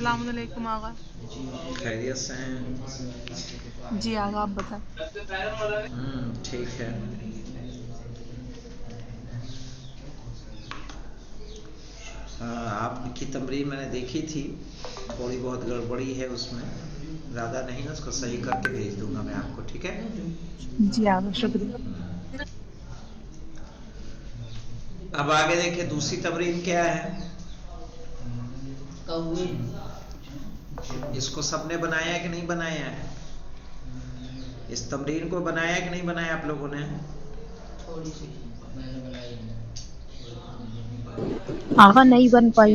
अस्सलाम वालेकुम आगा। खैरियत से हैं? जी आगा, आप बताएं। ठीक है। आपकी तमरीन मैंने देखी थी, थोड़ी बहुत गड़बड़ी है उसमें, ज़्यादा नहीं है, उसको सही करके भेज दूंगा मैं आपको, ठीक है? जी आगा, शुक्रिया। अब आगे देखिए दूसरी तमरीन क्या है। इसको सबने बनाया है कि नहीं बनाया है? इस तमरीन को बनाया कि नहीं बनाया आप लोगों ने? थोड़ी सी मैंने बनाई है। आगा नहीं बन पाई।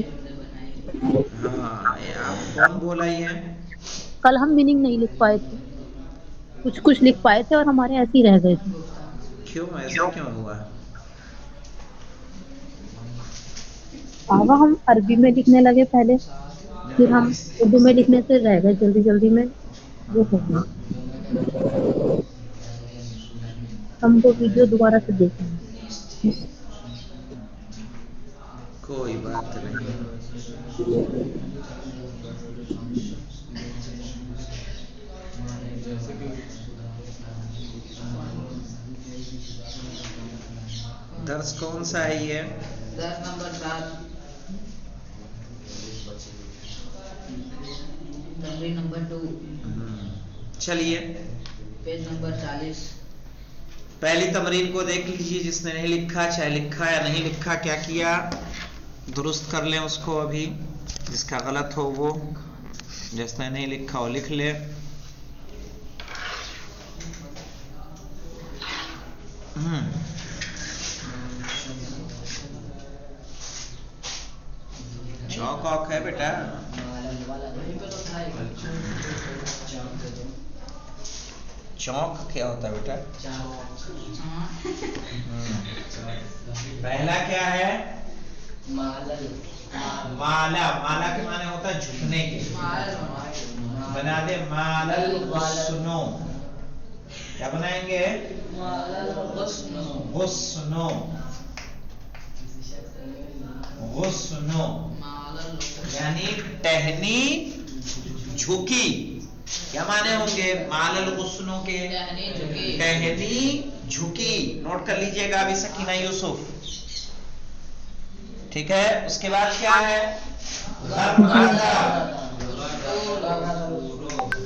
हाँ, आप कौन बोला ये? कल हम मीनिंग नहीं लिख पाए थे, कुछ कुछ लिख पाए थे और हमारे ऐसे ही रह गए थे। क्यों, ऐसा क्यों हुआ? आगा हम अरबी में लिखने लगे पहले, फिर हम उर्दू में लिखने से रह गए, जल्दी जल्दी में वो हो गया। हम वो वीडियो दोबारा से देखेंगे। कोई बात नहीं। दर्स कौन सा है ये? दर्स नंबर 7, तमरीन नंबर 2, चलिए पेज नंबर 40। पहली तमरीन को देख लीजिए। जिसने नहीं लिखा, चाहे लिखा या नहीं लिखा, क्या किया, दुरुस्त कर लें उसको अभी। जिसका गलत हो वो, जिसने नहीं लिखा वो लिख ले। चौक औक है बेटा? चौक क्या होता है बेटा? पहला क्या है? माला। माला के माने होता है झुकने के। बना दे मालल गुस्नो। क्या बनाएंगे? गुस्नो। गुस्नो यानी टहनी झुकी। क्या माने होंगे मालल गुस्नो के? टहनी झुकी। नोट कर लीजिएगा अभी सकीना यूसुफ, ठीक है? उसके बाद क्या है?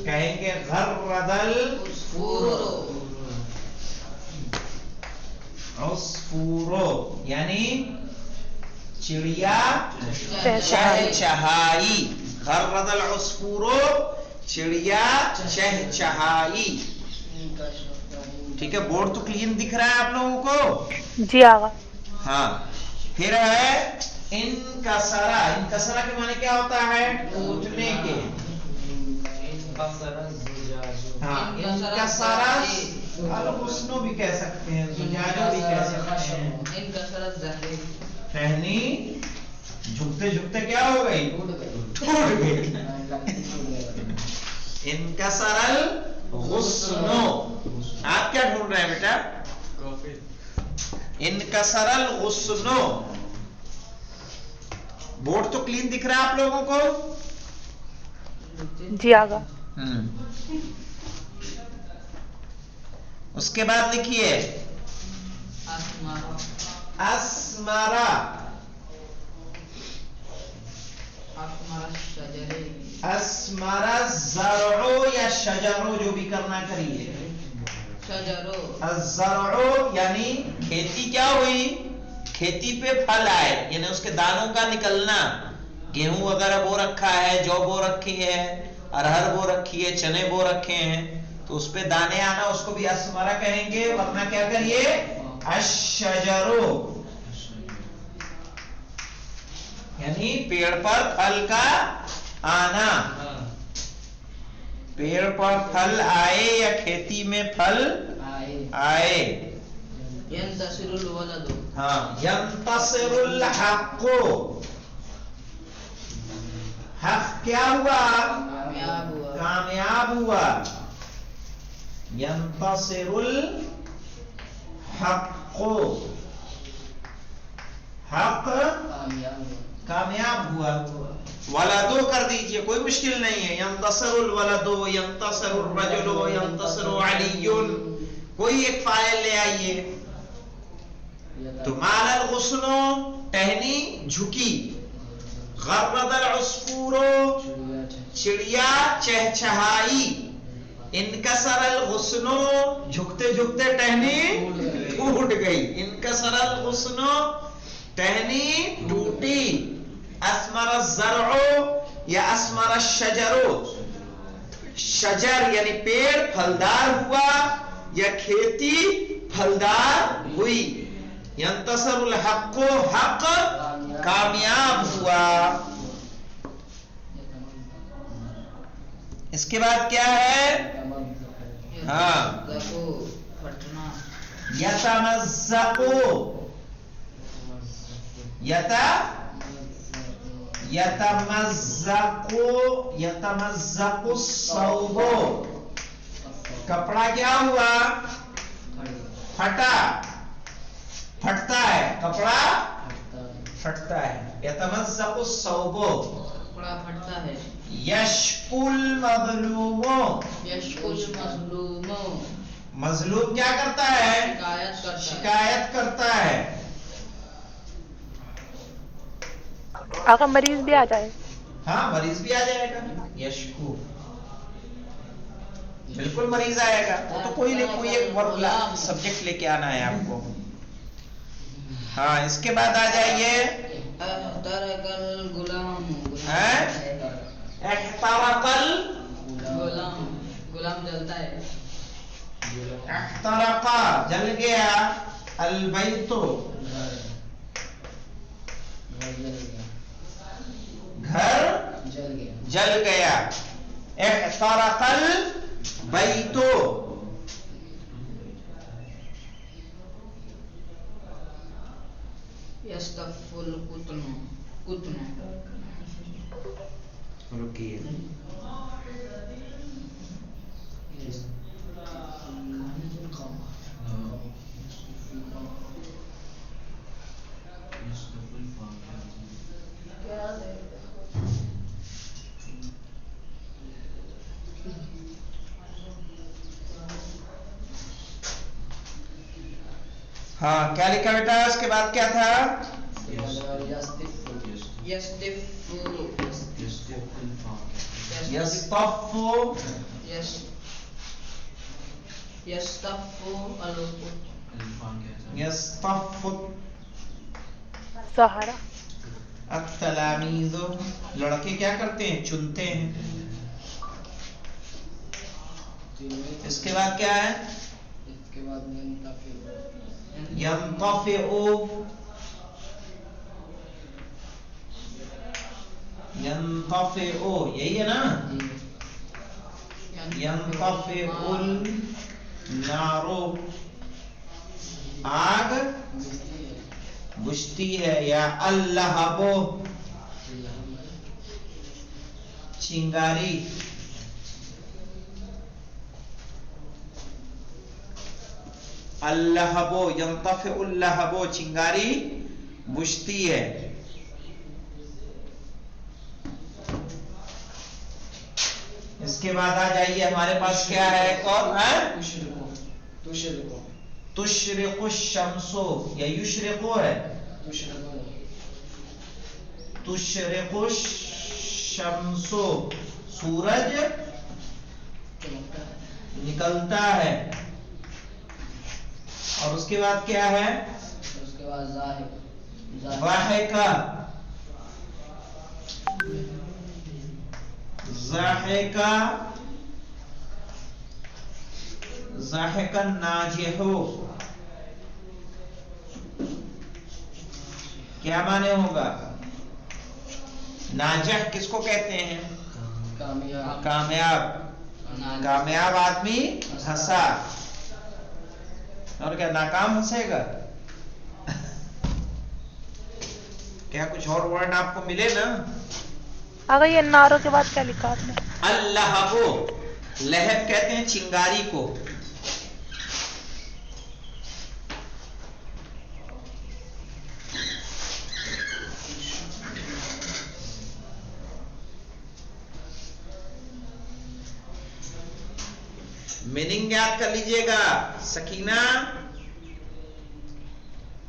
कहेंगे गर्रदल उसफूरो यानी चिड़िया चहचहाई। गर्रदल उसफूरो चिड़िया चहचहाई। ठीक है, बोर्ड तो क्लीन दिख रहा है आप लोगों को? जी आगा। हाँ, फिर है इनकसरा। इनकसरा के माने क्या होता है? टूटने के। हाँ, इनकसरा अल-हुस्नो भी कह सकते हैं, जुजाजो भी कह सकते हैं। टहनी झुकते झुकते क्या हो गई? टूट गई। इनकसरल गुस्नो। आप क्या ढूंढ रहे हैं बेटा? इनकसरल गुस्नो। बोर्ड तो क्लीन दिख रहा है आप लोगों को? जी आगा। उसके बाद लिखिए अस्मारा। अस्मारा ज़रओ या शजरो, जो भी करना करिए। ज़रओ यानी खेती क्या हुई? खेती पे फल आए, यानी उसके दानों का निकलना। गेहूं वगैरह बो रखा है, जौ बो रखी है, अरहर बो रखी है, चने बो रखे हैं, तो उस पे दाने आना, उसको भी अस्मरा कहेंगे। वरना क्या करिए? अशजरो यानी पेड़ पर फल का आना। पेड़ पर फल आए या खेती में फल आए। हाँ, यंतसिरुल हक़्क़ु। हक़ क्या हुआ? कामयाब हुआ। यंतसिरुल हक़्क़ु, हक़ कामयाब हुआ। वलदो कर दीजिए, कोई मुश्किल नहीं है। यंतसरुल वलदो, यंतसरुर रजुलो, यंतसरु अलीयुन, कोई एक फाइल ले आइए। तो मालल गुस्नो, टहनी झुकी। गर्रदल उस्फूरो, चिड़िया चहचहाई। इनकसरल गुस्नो, झुकते झुकते टहनी टूट गई। इनकसरल गुस्नो, टहनी टूटी। अस्मर ज़रअ या अस्मर शजरो, शजर यानी पेड़ फलदार हुआ या खेती फलदार हुई। यंतसरुल हक़्क़ो, हक़ कामयाब हुआ। इसके बाद क्या है? हाँ, यतमज़्ज़क़ु, यतमज़्ज़क़ु सौबो, कपड़ा क्या हुआ? फटा, फटता है, कपड़ा फटता है। यतमज़्ज़क़ु सौबो, कपड़ा फटता है। यशकुल मज़लूमो, यशकुल मज़लूमो, मजलूम क्या करता है? शिकायत करता है। शिकायत करता है। अगर मरीज भी आ जाए, हाँ, मरीज भी आ जाएगा। यशकू, बिल्कुल मरीज आएगा। वो तो कोई एक वर्ब सब्जेक्ट लेके आना है आपको। हाँ, इसके बाद आ जाइए। तरकल गुलाम, एहतरकल, गुलाम, गुलाम जलता है। एहतरका, जल गया। अलबैतो, घर जल गया। एहतरकल बैतो, यस्तफुल कुतनु, कुतनु, रुकिए। हाँ, क्या लिखा बेटा? उसके बाद क्या था? सहारा। अत्तलामीज़ो, लड़के क्या करते हैं? चुनते हैं। इसके बाद क्या है? इसके बाद यंतफ़िउ, यंतफ़िउ, यही है ना? यंतफ़िउल नारो, आग बुझती है। या अल्लहबो, चिंगारी। अल्लहबो, यंतफ़िउल लहबो, चिंगारी बुझती है। इसके बाद आ जाइए, हमारे पास क्या है? एक और है तुशरिक़ु शम्सो, या युशरिक़ु है। तुशरिक़ु शम्सो, सूरज निकलता है। और उसके बाद क्या है? उसके बाद ज़ाहिका, ज़ाहिका, ज़ाहिका नाजिहु, क्या माने होगा? नाजिह किसको कहते हैं? कामयाब, कामयाब। कामयाब आदमी हंसा। और क्या नाकाम हंसेगा? क्या कुछ और वर्ड आपको मिले ना? अगर ये नारों के बाद क्या लिखा आपने? अल्लहबो, लहब कहते हैं चिंगारी को। मीनिंग याद कर लीजिएगा। सकीना।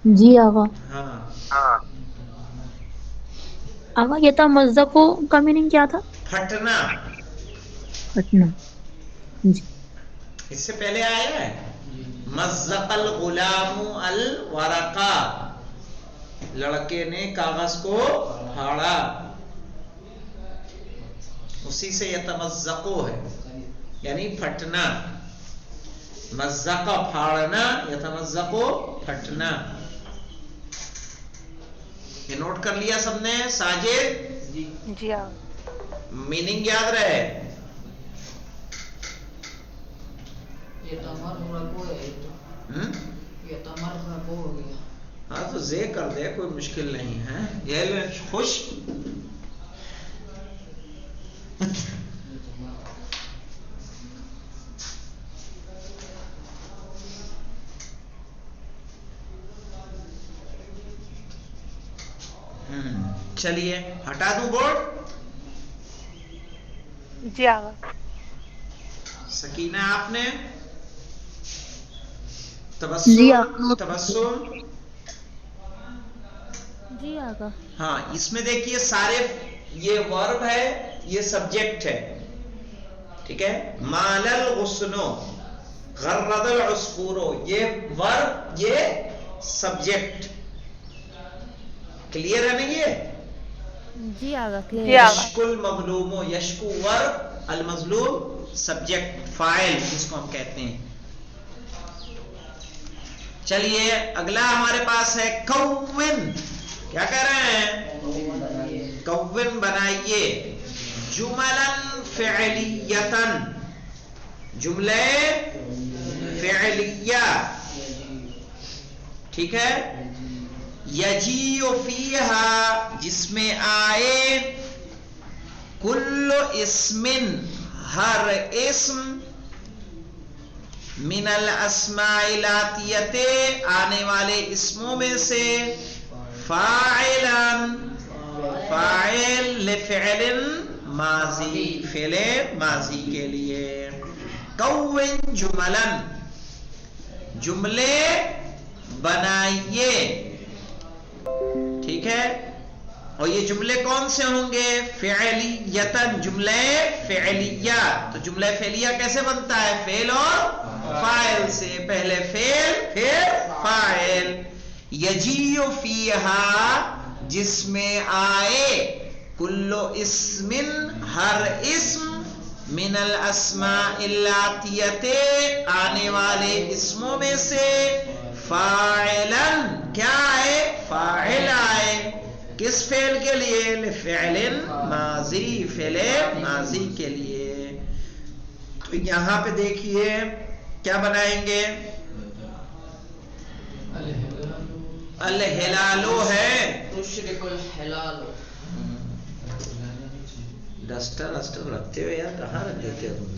जी आगा। हाँ, आगा ये था मज़्ज़क़ो का मीनिंग क्या था? फटना। फटना। जी। इससे पहले आया है मज़्ज़क़ल गुलामु अल वरक़ा, लड़के ने कागज को फाड़ा, उसी से यतमज़्ज़क़ो है, यानी फटना। मज़्ज़क़ा फाड़ना, यतमज़्ज़क़ो फटना। ये नोट कर लिया सबने? साजिद जी आगा। मीनिंग याद रहे। ये तमर रखो है, ये तमर रखो हो गया। हाँ तो जे कर दे, कोई मुश्किल नहीं है। ये ले, खुश। चलिए हटा दूं बोर्ड? जी आगा। सकीना आपने? जी आगा। तबस्सुम। जी आगा। हाँ, इसमें देखिए सारे ये वर्ब है, ये सब्जेक्ट है, ठीक है। मालल गुस्नो, गर्रदल उस्फूरो, ये वर्ब, ये सब्जेक्ट। क्लियर है नहीं ये? जी आगा। जी आगा। यशकुल मज़लूमो, यशकु वर्ब, अल मज़लूम सब्जेक्ट, फाइल जिसको हम कहते हैं। चलिए अगला हमारे पास है कौविन। क्या कह रहे हैं? कौविन बनाइए जुमलन फ़िअलियतन, जुमले फ़िअलिया, ठीक है। यजीउ फीहा, जिसमें आए, कुल्लु इस्मिन, हर इस्म, मिनल अस्माइल आतियते, आने वाले इसमों में से, फाइलन, फाइल लिफ़िअलिन माजी, फ़िले माजी के लिए। कौविन जुमलन, जुमले बनाइए, ठीक है। और ये जुमले कौन से होंगे? फ़िअलियतन, जुमले फ़िअलिया। तो जुमले फ़िअलिया कैसे बनता है? फ़ेल और फाइल से, पहले फ़ेल फिर फाइल। यजीउ फ़ीहा, जिसमें आए, कुल्लु इस्मिन, हर इस्म, मिनल अस्माइल आतियते, आने वाले इसमों में से, फाइलन, क्या आए? फाइल आए। किस फेल के लिए? लिफ़िअलिन माजी, फ़िले माजी के लिए। तो यहां पे देखिए क्या बनाएंगे? अल हिलालो है, तुशरिकुल हिलालो। डस्टर रखते हो यार, कहाँ रख देते हो तुम?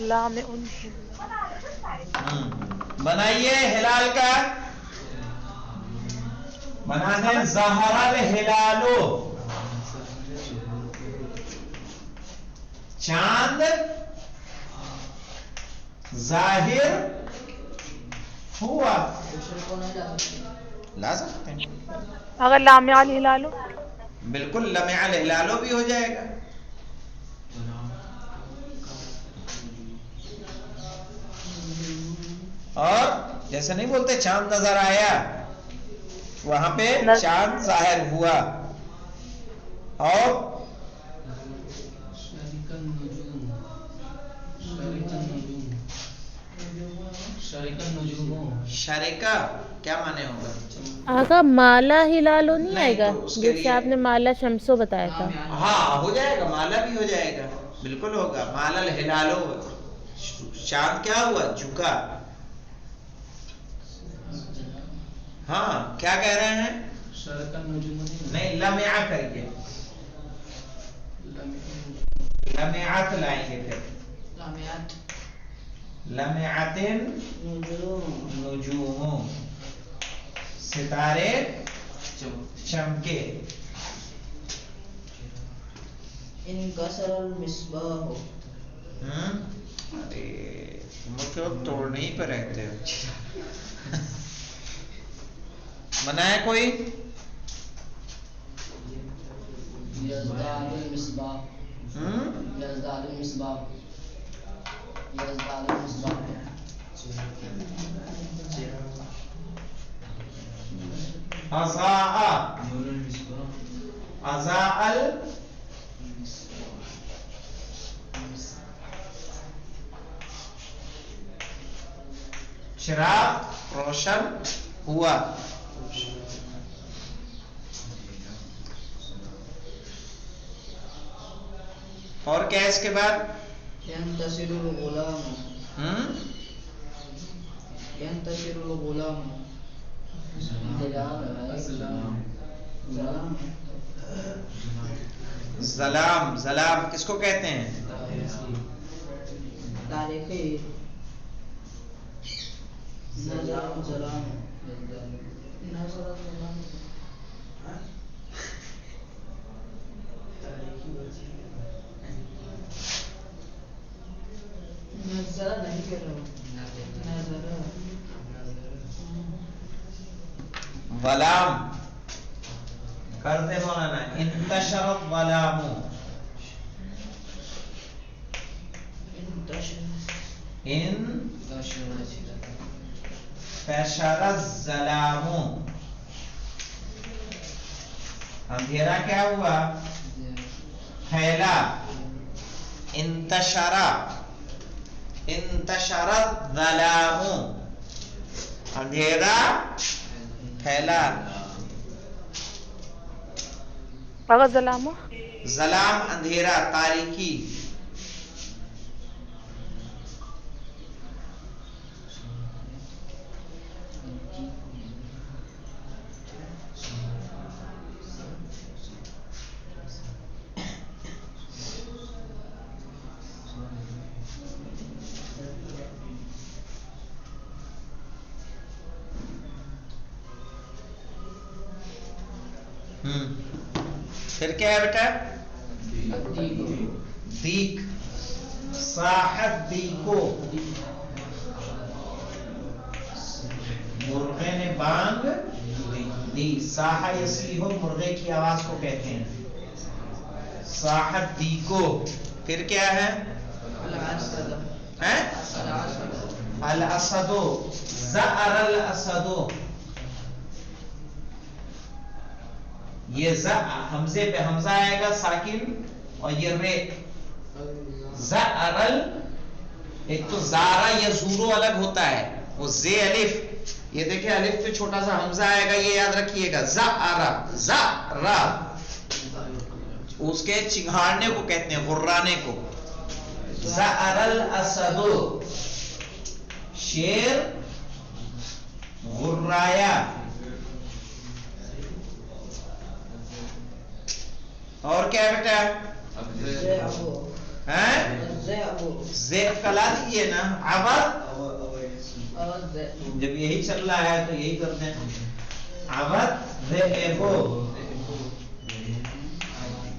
लाम उन बनाइए हिलाल का। बनाने ज़हरल हिलालो, चांद जाहिर हुआ। तुशरिको नहीं ला सकते। ला सकते हैं, अगर लामियाल हिला लो, बिल्कुल लम्याल हिलालो भी हो जाएगा। और जैसे नहीं बोलते चांद नजर आया, वहां पे चांद जाहिर हुआ। और शरिकन नुजूम, शरिकन नुजूम, शरिकन नुजूमो। शरिका क्या माने होगा? आगा माला हिलालो नहीं नहीं, आएगा? तो उसके जैसे लिए- आपने माला शम्सो बताया था। हाँ हो जाएगा, माला भी हो जाएगा, बिल्कुल होगा। मालल हिलालो, चांद क्या हुआ? झुका। हाँ क्या कह रहे हैं? نہیں لمعہ کریے لمعات لائیں گے پھر لمعات نجوم ستارے چمکے انکسر المصباح ارے تم کیوں توڑنے ہی پہ رہتے ہو منع ہے کوئی یزداد المصباح یزداد المصباح یزداد المصباح اضاء اضاء چراغ روشن ہوا اور کیا اس کے بعد ینتصر الغلام ینتصر الغلام ظلام ظلام کس کو کہتے ہیں تاریخی ظلام کر دے مولانا انتشر الظلام انتشر الظلام اندھیرا کیا ہوا پھیلا انتشر انتشر الظلام اندھیرا پھیلا اگر ظلام ظلام اندھیرا تاریکی پھر کیا ہے بیٹا دیک صاحب دیکو مرغے نے بانگ دی صاحا یصیح مرغے کی آواز کو کہتے ہیں صاحب دیکو پھر کیا ہے الاسدو زعر الاسدو یہ حمزے پہ حمزہ آئے گا ساکن اور یہ رے زعرل ایک تو زارا یا زورو الگ ہوتا ہے وہ زے الف یہ دیکھیں الف پہ چھوٹا سا حمزہ آئے گا یہ یاد رکھیے گا زعرا زعرا اس کے چنگھاڑنے کو کہتے ہیں غرانے کو زعرل اسدو شیر غرایا اور کیا بیٹا زیب کلا دیجئے نا عبد جب یہی چل رہا ہے تو یہی کرتے ہیں عبد زیبو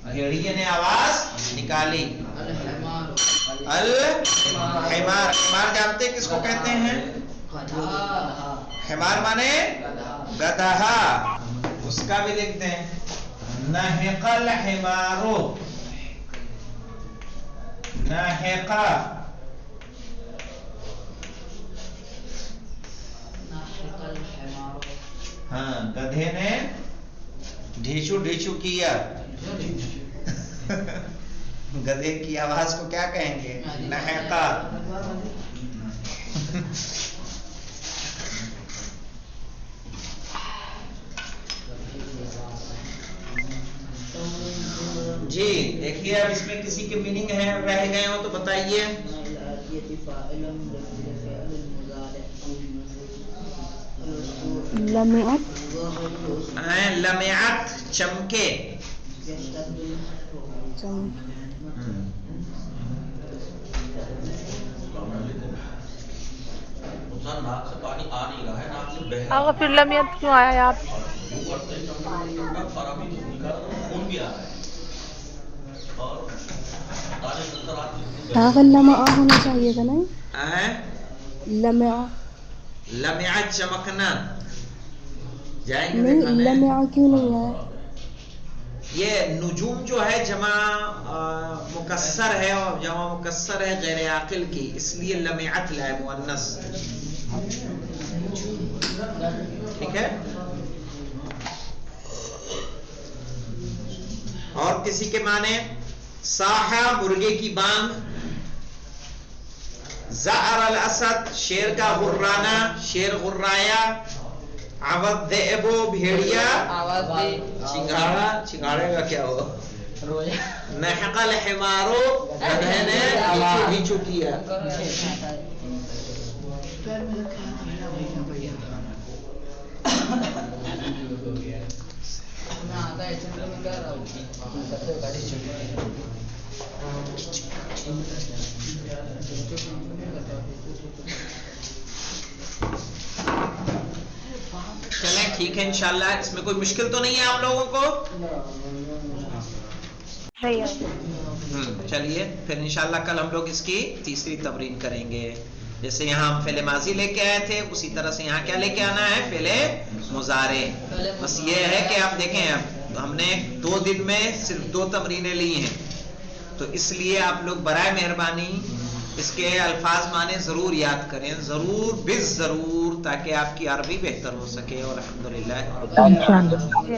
گھیڑیے نے آواز نکالی الحمار حمار جانتے کس کو کہتے ہیں حمار مانے گدھا اس کا بھی لکھتے ہیں نہق الحمارو نہقا ہاں گدھے نے ڈھیچو ڈھیچو کیا گدھے کی آواز کو کیا کہیں گے نہقا جی دیکھیے اب اس میں کسی کے میننگ ہے رہ گئے ہو تو بتائیے لمعت लमयात चमके, नाक से पानी आ नहीं रहा है, नाक से बह रहा आगा फिर लमियत क्यों आया यार? है। खराबी तो निकाल, खून भी आ रहा है और तारे नजर आती हैं। लम्हा होना चाहिए था ना, लम्हा लमयात चमकना, जाएंगे नहीं, दिखाने। लम्हा क्यों नहीं है? ये नुजूम जो है जमा मुकस्सर है और जमा मुकस्सर है गैर आकिल की, इसलिए लमयात लाए मुअन्नस। ठीक है। और किसी के माने साहा मुर्गे की बांग, ज़अर अल असद शेर का गुर्राना, शेर गुर्राया, अवद देबो भेड़िया, आवाज भी चिंगाड़ा, चिंगाड़े का क्या हो, नहकल हिमारो गधे ने नीचू किया। मैं आधा एजेंट में कह रहा हूँ सबसे गाड़ी छुट्टी चलें ठीक है इंशाल्लाह, इसमें कोई मुश्किल तो नहीं है आप लोगों को? नहीं है। चलिए फिर इंशाल्लाह कल हम लोग इसकी तीसरी तमरीन करेंगे। जैसे यहाँ हम फेले माजी लेके आए थे, उसी तरह से यहाँ क्या लेके आना है, फेले मुजारे। बस ये है कि आप देखें, अब हमने 2 दिन में सिर्फ 2 तमरीनें ली हैं, तो इसलिए आप लोग बराए मेहरबानी इसके अल्फाज माने जरूर याद करें, जरूर बिस जरूर, ताकि आपकी अरबी बेहतर हो सके। और अल्हम्दुलिल्लाह। जी,